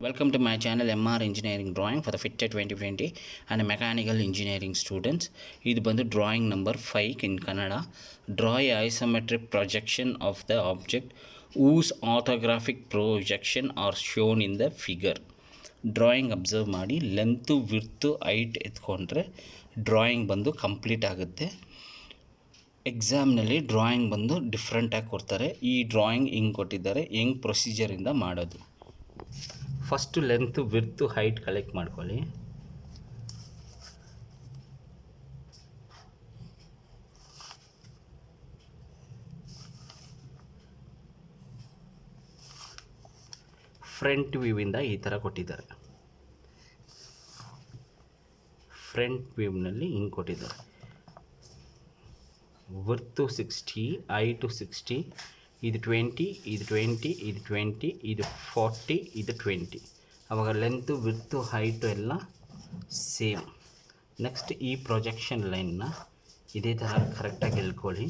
Welcome to my channel MR Engineering Drawing for the FITTER 2020 and Mechanical Engineering students. This is drawing number 5 in Kannada. Draw a isometric projection of the object whose orthographic projection are shown in the figure. Drawing observe ಮಾಡಿ length width height ಎತ್ಕೊಂಡ್ರೆ drawing ಬಂದು complete ಆಗುತ್ತೆ. ಎಕ್ಸಾಮ್ನಲ್ಲಿ drawing ಬಂದು ಡಿಫ್ರೆಂಟಾಗಿ ಕೊಡ್ತಾರೆ. ಈ drawing ಹಿಂಗೆ ಕೊಟ್ಟಿದ್ದಾರೆ, ಹೆಂಗೆ ಪ್ರೊಸೀಜರಿಂದ ಮಾಡೋದು. First length width height collect ಮಾಡ್ಕೊಳ್ಳಿ. ಫ್ರಂಟ್ ವ್ಯೂವಿಂದ ಈ ಥರ ಕೊಟ್ಟಿದ್ದಾರೆ. ಫ್ರಂಟ್ ವ್ಯೂನಲ್ಲಿ ಹಿಂಗೆ ಕೊಟ್ಟಿದ್ದಾರೆ. ವಿಡ್ತು 60, ಹೈಟು 60, ಇದು 20, ಇದು 20, ಇದು 20, ಇದು 40, ಇದು 20. ಆವಾಗ ಲೆಂತು ವಿಡ್ತು ಹೈಟು ಎಲ್ಲ ಸೇಮ್. ನೆಕ್ಸ್ಟ್ ಈ ಪ್ರೊಜೆಕ್ಷನ್ ಲೈನ್ನ ಇದೇ ಥರ ಕರೆಕ್ಟಾಗಿ ಎಳ್ಕೊಳ್ಳಿ.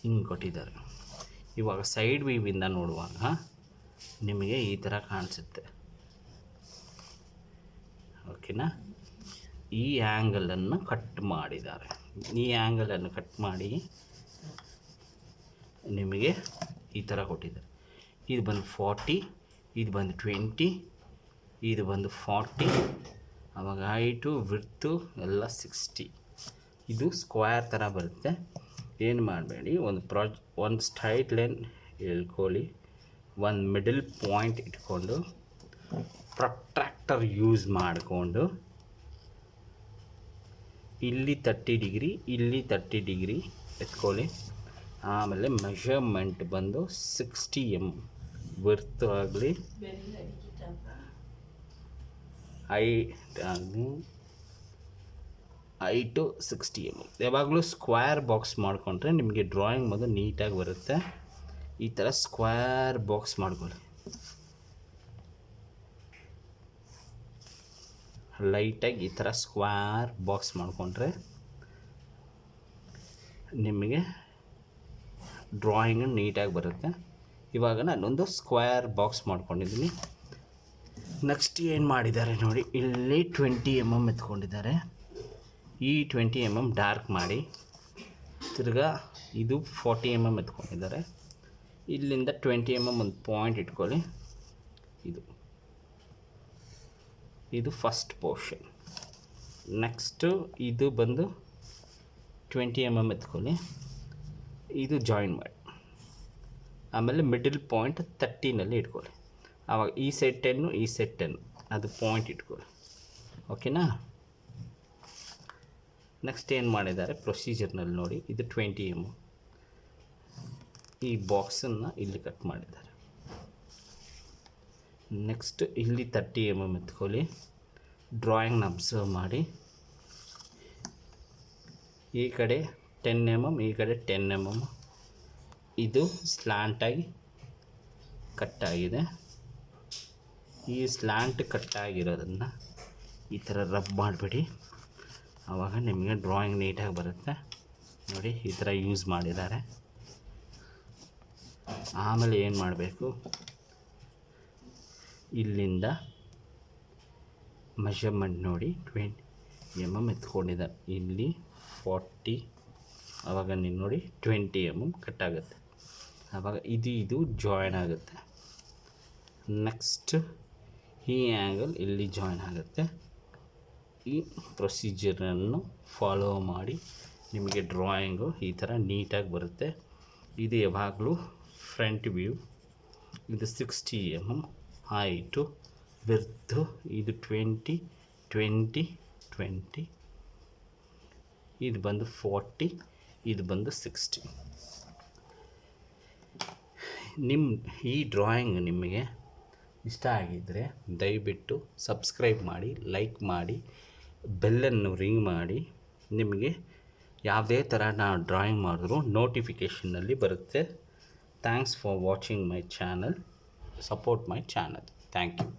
ಹಿಂಗೆ ಕೊಟ್ಟಿದ್ದಾರೆ. ಇವಾಗ ಸೈಡ್ ವ್ಯೂವಿಂದ ನೋಡುವಾಗ ನಿಮಗೆ ಈ ಥರ ಕಾಣಿಸುತ್ತೆ. ಓಕೆನಾ? ಈ ಆ್ಯಂಗಲನ್ನು ಕಟ್ ಮಾಡಿದ್ದಾರೆ. ಈ ಆ್ಯಂಗಲನ್ನು ಕಟ್ ಮಾಡಿ ನಿಮಗೆ ಈ ಥರ ಕೊಟ್ಟಿದ್ದಾರೆ. ಇದು ಬಂದು 40, ಇದು ಬಂದು 20, ಇದು ಬಂದು 40. ಆವಾಗ ಹೈಟು ವಿಡ್ತು ಎಲ್ಲ 60. ಇದು ಸ್ಕ್ವೇರ್ ಥರ ಬರುತ್ತೆ. ಏನು ಮಾಡಬೇಡಿ, ಒಂದು ಸ್ಟ್ರೈಟ್ ಲೈನ್ ಎಳ್ಕೊಳ್ಳಿ, ಒಂದು ಮಿಡಲ್ ಪಾಯಿಂಟ್ ಇಟ್ಕೊಂಡು ಪ್ರೊಟ್ರಾಕ್ಟರ್ ಯೂಸ್ ಮಾಡಿಕೊಂಡು ಇಲ್ಲಿ 30 ಡಿಗ್ರಿ, ಇಲ್ಲಿ 30 ಡಿಗ್ರಿ ಎತ್ಕೊಳ್ಳಿ. ಆಮೇಲೆ ಮೆಷರ್ಮೆಂಟ್ ಬಂದು 60 mm ವಿಡ್ತ್ ಆಗಲಿ, ಹೈಟು 60 mm. ಯಾವಾಗಲೂ ಸ್ಕ್ವೇರ್ ಬಾಕ್ಸ್ ಮಾಡಿಕೊಂಡ್ರೆ ನಿಮಗೆ ಡ್ರಾಯಿಂಗ್ ಬಂದು ನೀಟಾಗಿ ಬರುತ್ತೆ. ಈ ಥರ ಸ್ಕ್ವೇರ್ ಬಾಕ್ಸ್ ಮಾಡ್ಕೊಳ್ಳಿ. ಲೈಟಾಗಿ ಈ ಥರ ಸ್ಕ್ವೇರ್ ಬಾಕ್ಸ್ ಮಾಡಿಕೊಂಡ್ರೆ ನಿಮಗೆ ಡ್ರಾಯಿಂಗ್ ನೀಟಾಗಿ ಬರುತ್ತೆ. ಇವಾಗ ನಾನೊಂದು ಸ್ಕ್ವೇರ್ ಬಾಕ್ಸ್ ಮಾಡ್ಕೊಂಡಿದ್ದೀನಿ. ನೆಕ್ಸ್ಟ್ ಏನು ಮಾಡಿದ್ದಾರೆ ನೋಡಿ, ಇಲ್ಲಿ 20 mm ಎತ್ಕೊಂಡಿದ್ದಾರೆ. ಈ 20 mm ಡಾರ್ಕ್ ಮಾಡಿ, ತಿರ್ಗಾ ಇದು 40 mm ಎತ್ಕೊಂಡಿದ್ದಾರೆ. ಇಲ್ಲಿಂದ 20 mm ಒಂದು ಪಾಯಿಂಟ್ ಇಟ್ಕೊಳ್ಳಿ. ಇದು ಫಸ್ಟ್ ಪೋರ್ಷನ್. ನೆಕ್ಸ್ಟು ಇದು ಬಂದು 20 mm ಎತ್ಕೊಳ್ಳಿ, ಇದು ಜಾಯಿನ್ ಮಾಡಿ. ಆಮೇಲೆ ಮಿಡಲ್ ಪಾಯಿಂಟ್ 30ನಲ್ಲಿ ಇಟ್ಕೊಳ್ಳಿ. ಆವಾಗ ಈ ಸೈಡ್ 10, ಈ ಸೈಡ್ 10, ಅದು ಪಾಯಿಂಟ್ ಇಟ್ಕೊಳ್ಳಿ. ಓಕೆನಾ? ನೆಕ್ಸ್ಟ್ ಏನು ಮಾಡಿದ್ದಾರೆ ಪ್ರೊಸೀಜರ್ನಲ್ಲಿ ನೋಡಿ, ಇದು 20 mm. ಈ ಬಾಕ್ಸನ್ನು ಇಲ್ಲಿ ಕಟ್ ಮಾಡಿದ್ದಾರೆ. ನೆಕ್ಸ್ಟ್ ಇಲ್ಲಿ 30 mm ಎತ್ಕೊಳ್ಳಿ. ಡ್ರಾಯಿಂಗ್ನ ಅಬ್ಸರ್ವ್ ಮಾಡಿ. ಈ ಕಡೆ 10 mm, ಈ ಕಡೆ 10 mm. ಇದು ಸ್ಲ್ಯಾಂಟಾಗಿ ಕಟ್ಟಾಗಿದೆ. ಈ ಸ್ಲ್ಯಾಂಟ್ ಕಟ್ಟಾಗಿರೋದನ್ನು ಈ ಥರ ರಬ್ ಮಾಡಿಬಿಡಿ. ಆವಾಗ ನಿಮಗೆ ಡ್ರಾಯಿಂಗ್ ನೀಟಾಗಿ ಬರುತ್ತೆ. ನೋಡಿ, ಈ ಥರ ಯೂಸ್ ಮಾಡಿದ್ದಾರೆ. ಆಮೇಲೆ ಏನು ಮಾಡಬೇಕು, ಇಲ್ಲಿಂದ ಮೆಷರ್ಮೆಂಟ್ ನೋಡಿ 20 mm ಎತ್ಕೊಂಡಿದ್ದಾರೆ. ಇಲ್ಲಿ 40, ಆವಾಗ ನೀವು ನೋಡಿ 20 mm ಕಟ್ಟಾಗುತ್ತೆ. ಆವಾಗ ಇದು ಜಾಯಿನ್ ಆಗುತ್ತೆ. ನೆಕ್ಸ್ಟ್ ಈ ಆ್ಯಂಗಲ್ ಇಲ್ಲಿ ಜಾಯಿನ್ ಆಗುತ್ತೆ. ಈ ಪ್ರೊಸೀಜರನ್ನು ಫಾಲೋ ಮಾಡಿ ನಿಮಗೆ ಡ್ರಾಯಿಂಗು ಈ ಥರ ನೀಟಾಗಿ ಬರುತ್ತೆ. ಇದು ಯಾವಾಗಲೂ ಫ್ರಂಟ್ ವ್ಯೂ. ಇದು 60 mm ಹೈಟು, ವಿಡ್ತು ಇದು 20, 20, 20. ಇದು ಬಂದು 40, ಇದು ಬಂದು 60. ಈ ಡ್ರಾಯಿಂಗ್ ನಿಮಗೆ ಇಷ್ಟ ಆಗಿದ್ದರೆ ದಯವಿಟ್ಟು ಸಬ್ಸ್ಕ್ರೈಬ್ ಮಾಡಿ, ಲೈಕ್ ಮಾಡಿ, ಬೆಲ್ಲನ್ನು ರಿಂಗ್ ಮಾಡಿ. ನಿಮಗೆ ಯಾವುದೇ ಥರ ನಾನು ಡ್ರಾಯಿಂಗ್ ಮಾಡಿದ್ರೂ ನೋಟಿಫಿಕೇಷನ್ನಲ್ಲಿ ಬರುತ್ತೆ. Thanks for watching my channel. Support my channel. Thank you.